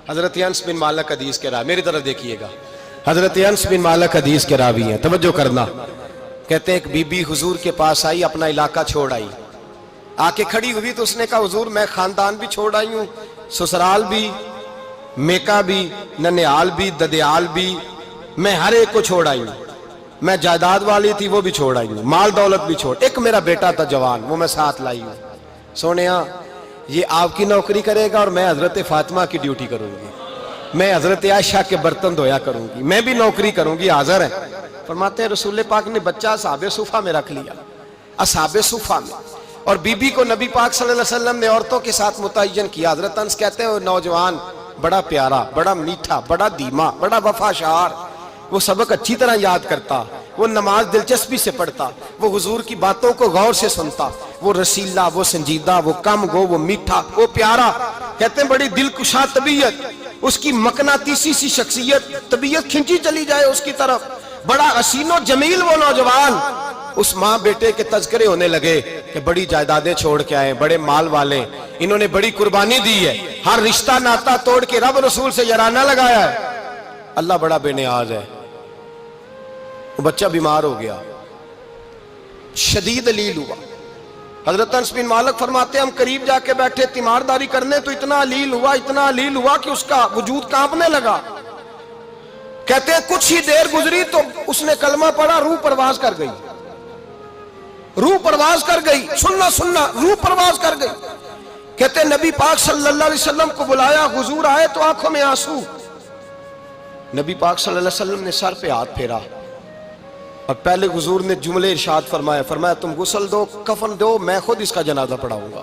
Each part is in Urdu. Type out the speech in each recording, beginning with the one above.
حضرت انس بن مالک حدیث کے راوی، میری طرف دیکھیے گا، حضرت انس بن مالک حدیث کے راوی ہیں، توجہ کرنا۔ کہتے ہیں ایک بی بی حضور کے پاس آئی، اپنا علاقہ چھوڑ آئی، آ کے کھڑی ہوئی تو اس نے کہا حضور میں خاندان بھی چھوڑ آئی ہوں، سسرال بھی، میکا بھی، ننیال بھی، ددیال بھی، میں ہر ایک کو چھوڑ آئی ہوں، میں جائیداد والی تھی وہ بھی چھوڑ آئی ہوں، مال دولت بھی چھوڑ، ایک میرا بیٹا تھا جوان وہ میں ساتھ لائی ہوں۔ سونیا یہ آپ کی نوکری کرے گا اور میں حضرت فاطمہ کی ڈیوٹی کروں گی، میں حضرت عائشہ کے برتن دھویا کروں گی، میں بھی نوکری کروں گی، حاضر ہے۔ فرماتے ہیں رسول پاک نے بچہ اصحاب صفہ میں رکھ لیا، اصحاب صفہ میں، اور بی بی کو نبی پاک صلی اللہ علیہ وسلم نے عورتوں کے ساتھ متعین کیا۔ حضرت انس کہتے ہیں وہ نوجوان بڑا پیارا، بڑا میٹھا، بڑا دھیما، بڑا وفاشار، وہ سبق اچھی طرح یاد کرتا، وہ نماز دلچسپی سے پڑھتا، وہ حضور کی باتوں کو غور سے سنتا، وہ رسیلا، وہ سنجیدہ، وہ کم گو، وہ میٹھا، وہ پیارا۔ کہتے ہیں بڑی دلکشا طبیعت، اس کی مقناطیسی سی شخصیت، طبیعت کھنچی چلی جائے اس کی طرف، بڑا حسین و جمیل وہ نوجوان۔ اس ماں بیٹے کے تذکرے ہونے لگے کہ بڑی جائیدادیں چھوڑ کے آئے، بڑے مال والے، انہوں نے بڑی قربانی دی ہے، ہر رشتہ ناتا توڑ کے رب رسول سے یارانہ لگایا ہے، اللہ بڑا بے نیاز ہے۔ وہ بچہ بیمار ہو گیا، شدید علیل ہوا۔ حضرت انس بن مالک فرماتے ہیں ہم قریب جا کے بیٹھے تیمارداری کرنے تو اتنا علیل ہوا کہ اس کا وجود کانپنے لگا۔ کہتے ہیں کچھ ہی دیر گزری تو اس نے کلمہ پڑھا، روح پرواز کر گئی، روح پرواز کر گئی، سننا روح پرواز کر گئی۔ کہتے ہیں نبی پاک صلی اللہ علیہ وسلم کو بلایا، حضور آئے تو آنکھوں میں آنسو۔ نبی پاک صلی اللہ علیہ وسلم نے سر پہ ہاتھ پھیرا اور پہلے حضور نے جملے ارشاد فرمایا تم غسل دو، کفن دو، میں خود اس کا جنازہ پڑھاؤں گا۔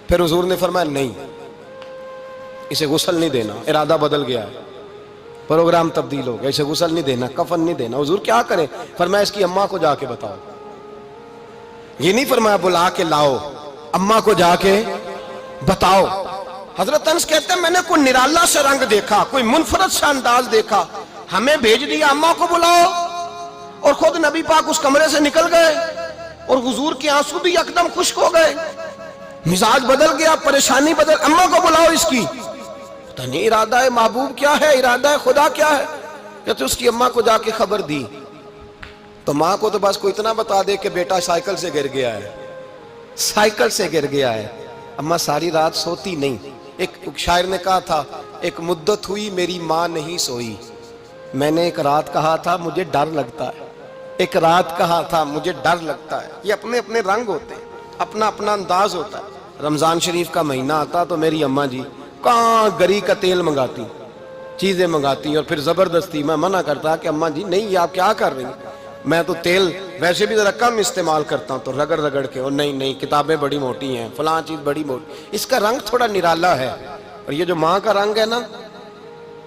پھر حضور نے فرمایا نہیں، اسے غسل نہیں دینا، ارادہ بدل گیا ہے، پروگرام تبدیل ہو گیا، اسے غسل نہیں دینا، کفن نہیں دینا۔ حضور کیا کریں؟ فرمایا اس کی اماں کو جا کے بتاؤ۔ یہ نہیں فرمایا بلا کے لاؤ، اماں کو جا کے بتاؤ۔ حضرت انس کہتے ہیں میں نے کوئی نرالا سے رنگ دیکھا، کوئی منفرد سا انداز دیکھا، ہمیں بھیج دیا اماں کو بلاؤ، اور خود نبی پاک اس کمرے سے نکل گئے اور حضور کے آنسو بھی یکدم خشک ہو گئے، مزاج بدل گیا، پریشانی بدل، اماں کو بلاؤ اس کی۔ پتہ نہیں ارادہ ہے محبوب کیا ہے، ارادہ ہے خدا کیا ہے۔ کہتے اس کی اماں کو جا کے خبر دی تو ماں کو تو بس کوئی اتنا بتا دے کہ بیٹا سائیکل سے گر گیا ہے، سائیکل سے گر گیا ہے۔ اماں ساری رات سوتی نہیں۔ ایک شاعر نے کہا تھا ایک مدت ہوئی میری ماں نہیں سوئی، میں نے ایک رات کہا تھا مجھے ڈر لگتا ہے، ایک رات کہا تھا مجھے ڈر لگتا ہے۔ یہ اپنے اپنے رنگ ہوتے ہیں، اپنا اپنا انداز ہوتا ہے۔ رمضان شریف کا مہینہ آتا تو میری اماں جی کہاں گری کا تیل منگاتی، چیزیں منگاتی، اور پھر زبردستی میں منع کرتا کہ اماں جی نہیں یہ آپ کیا کر رہی ہیں، میں تو تیل ویسے بھی ذرا کم استعمال کرتا ہوں، تو رگڑ رگڑ کے، اور نہیں کتابیں بڑی موٹی ہیں، فلاں چیز بڑی موٹی، اس کا رنگ تھوڑا نرالا ہے۔ اور یہ جو ماں کا رنگ ہے نا،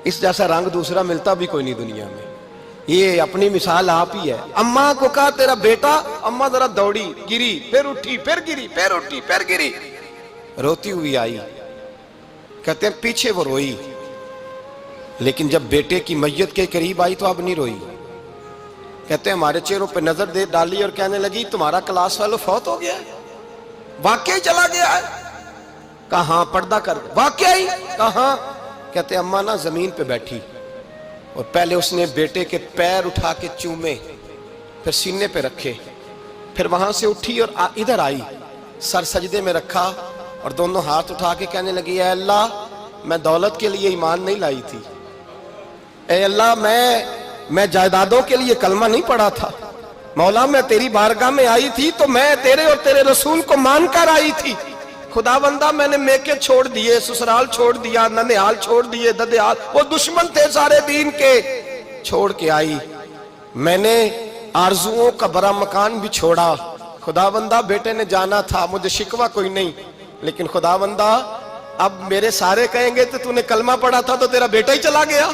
اس جیسا رنگ دوسرا ملتا بھی کوئی نہیں دنیا میں۔ یہ اپنی مثال آپ ہی ہے۔ اماں کو کہا تیرا بیٹا، اماں ذرا دوڑی، گری، پھر اٹھی، پھر گری، پھر اٹھی، پھر گری، روتی ہوئی آئی۔ کہتے ہیں پیچھے وہ روئی، لیکن جب بیٹے کی میت کے قریب آئی تو اب نہیں روئی۔ کہتے ہیں ہمارے چہروں پہ نظر دے ڈالی اور کہنے لگی تمہارا کلاس فیلو فوت ہو گیا ہے، واقعی چلا گیا ہے؟ کہاں پردہ کر، واقعی کہاں؟ کہتے ہیں اماں نا زمین پہ بیٹھی اور پہلے اس نے بیٹے کے پیر اٹھا کے چومے، پھر سینے پہ رکھے، پھر وہاں سے اٹھی اور ادھر آئی، سر سجدے میں رکھا اور دونوں ہاتھ اٹھا کے کہنے لگی اے اللہ میں دولت کے لیے ایمان نہیں لائی تھی، اے اللہ میں جائیدادوں کے لیے کلمہ نہیں پڑھا تھا، مولا میں تیری بارگاہ میں آئی تھی تو میں تیرے اور تیرے رسول کو مان کر آئی تھی، خدا بندہ میں نے میکے چھوڑ دیے، سسرال چھوڑ دیا، ننیال چھوڑ دیے، ددیال، وہ دشمن تھے سارے دین کے، چھوڑ کے آئی، میں نے آرزوؤں کا بڑا مکان بھی چھوڑا، خدا بندہ بیٹے نے جانا تھا، مجھے شکوہ کوئی نہیں، لیکن خدا بندہ اب میرے سارے کہیں گے تو نے کلمہ پڑھا تھا تو تیرا بیٹا ہی چلا گیا،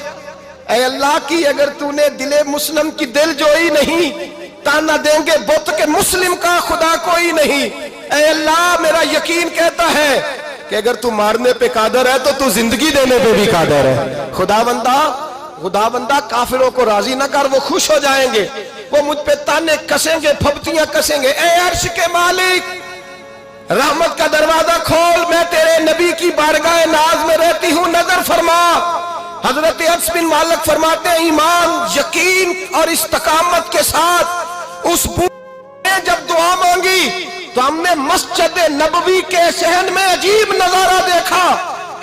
اے اللہ کی اگر تو نے دل مسلم کی دل جوئی نہیں، تانا دیں گے بت کے مسلم کا خدا کوئی نہیں، اے اللہ میرا یقین کہتا ہے کہ اگر تو مارنے پہ قادر ہے تو تو زندگی دینے پہ بھی قادر ہے، خدا بندہ کافروں کو راضی نہ کر، وہ خوش ہو جائیں گے، وہ مجھ پہ تانے کسیں گے، پھپتیاں کسیں گے، اے عرش کے مالک رحمت کا دروازہ کھول، میں تیرے نبی کی بارگاہ ناز میں رہتی ہوں، نظر فرما حضرت انس بن مالک فرماتے ہیں ایمان، یقین اور استقامت کے ساتھ اس بوڑھے نے جب دعا مانگی تو ہم نے مسجد نبوی کے صحن میں عجیب نظارہ دیکھا.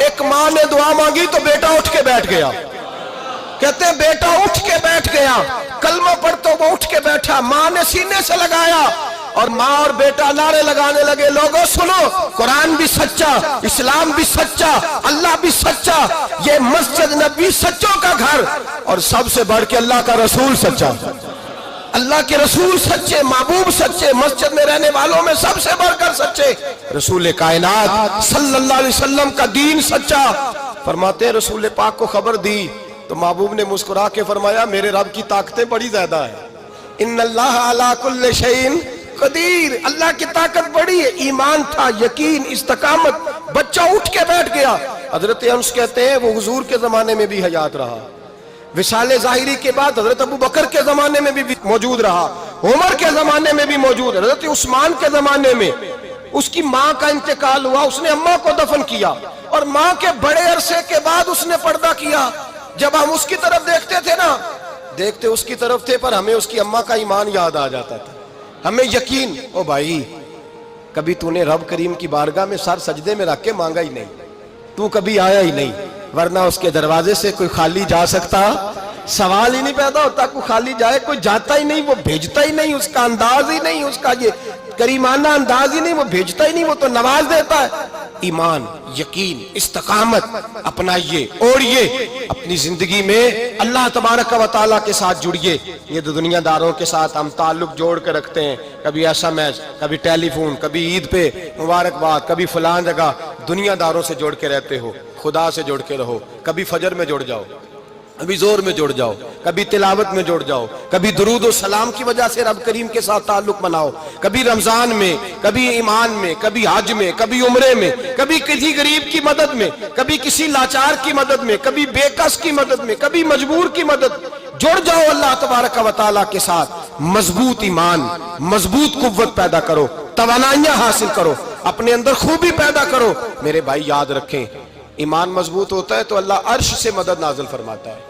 ایک ماں نے دعا مانگی تو بیٹا اٹھ کے بیٹھ گیا. کہتے ہیں بیٹا اٹھ کے بیٹھ گیا، کلمہ پڑھ تو وہ اٹھ کے بیٹھا. ماں نے سینے سے لگایا اور ماں اور بیٹا نعرے لگانے لگے، لوگوں سنو، قرآن بھی سچا، اسلام بھی سچا، اللہ بھی سچا، یہ مسجد نبی سچوں کا گھر، اور سب سے بڑھ کے اللہ کا رسول سچا. اللہ کے رسول سچے، محبوب سچے، مسجد میں رہنے والوں میں سب سے بڑھ کر سچے، رسول کائنات صلی اللہ علیہ وسلم کا دین سچا. فرماتے ہیں رسول پاک کو خبر دی تو محبوب نے مسکرا کے فرمایا میرے رب کی طاقتیں بڑی زیادہ ہیں. ان اللہ علی کل شیء قدیر، اللہ کی طاقت بڑی ہے. ایمان تھا، یقین، استقامت، بچہ اٹھ کے بیٹھ گیا. حضرت انس کہتے ہیں وہ حضور کے زمانے میں بھی حیات رہا، وصال ظاہری کے بعد حضرت ابو بکر کے زمانے میں بھی موجود رہا، عمر کے زمانے میں بھی موجود، حضرت عثمان کے زمانے میں. اس کی ماں کا انتقال ہوا، اس نے اماں کو دفن کیا، اور ماں کے بڑے عرصے کے بعد اس نے پردہ کیا. جب ہم اس کی طرف دیکھتے تھے نا، دیکھتے اس کی طرف تھے پر ہمیں اس کی اماں کا ایمان یاد آ جاتا تھا، ہمیں یقین. او بھائی، کبھی تو نے رب کریم کی بارگاہ میں سر سجدے میں رکھ کے مانگا ہی نہیں، تو کبھی آیا ہی نہیں، ورنہ اس کے دروازے سے کوئی خالی جا سکتا؟ سوال ہی نہیں پیدا ہوتا کوئی خالی جائے. کوئی جاتا ہی نہیں، وہ بھیجتا ہی نہیں، اس کا انداز ہی نہیں، اس کا یہ کریمانہ انداز ہی نہیں، وہ بھیجتا ہی نہیں، وہ تو نواز دیتا ہے. ایمان، یقین، استقامت اپنائیے، اوڑھیے اپنی زندگی میں، اللہ تبارک و تعالیٰ کے ساتھ جڑیے. یہ دنیا داروں کے ساتھ ہم تعلق جوڑ کے رکھتے ہیں، کبھی ایسا میچ، کبھی ٹیلی فون، کبھی عید پہ مبارکباد، کبھی فلان جگہ. دنیا داروں سے جوڑ کے رہتے ہو، خدا سے جوڑ کے رہو. کبھی فجر میں جڑ جاؤ، کبھی زور میں جڑ جاؤ، کبھی تلاوت میں جڑ جاؤ، کبھی درود و سلام کی وجہ سے رب کریم کے ساتھ تعلق بناؤ، کبھی رمضان میں، کبھی ایمان میں، کبھی حج میں، کبھی عمرے میں، کبھی کسی غریب کی مدد میں، کبھی کسی لاچار کی مدد میں، کبھی بے کس کی مدد میں، کبھی مجبور کی مدد. جڑ جاؤ اللہ تبارک و تعالیٰ کے ساتھ. مضبوط ایمان، مضبوط قوت پیدا کرو، توانائیاں حاصل کرو، اپنے اندر خوبی پیدا کرو. میرے بھائی یاد رکھیں، ایمان مضبوط ہوتا ہے تو اللہ عرش سے مدد نازل فرماتا ہے،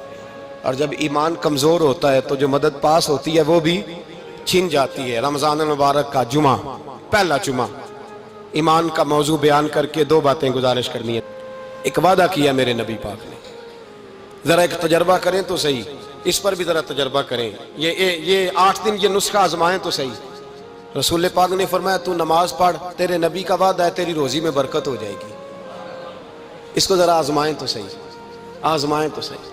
اور جب ایمان کمزور ہوتا ہے تو جو مدد پاس ہوتی ہے وہ بھی چھن جاتی ہے. رمضان المبارک کا جمعہ، پہلا جمعہ، ایمان کا موضوع بیان کر کے دو باتیں گزارش کرنی ہے. ایک وعدہ کیا میرے نبی پاک نے، ذرا ایک تجربہ کریں تو صحیح، اس پر بھی ذرا تجربہ کریں. یہ 8 دن یہ نسخہ آزمائیں تو صحیح. رسول پاک نے فرمایا تو نماز پڑھ، تیرے نبی کا وعدہ ہے تیری روزی میں برکت ہو جائے گی. اس کو ذرا آزمائیں تو صحیح، آزمائیں تو صحیح.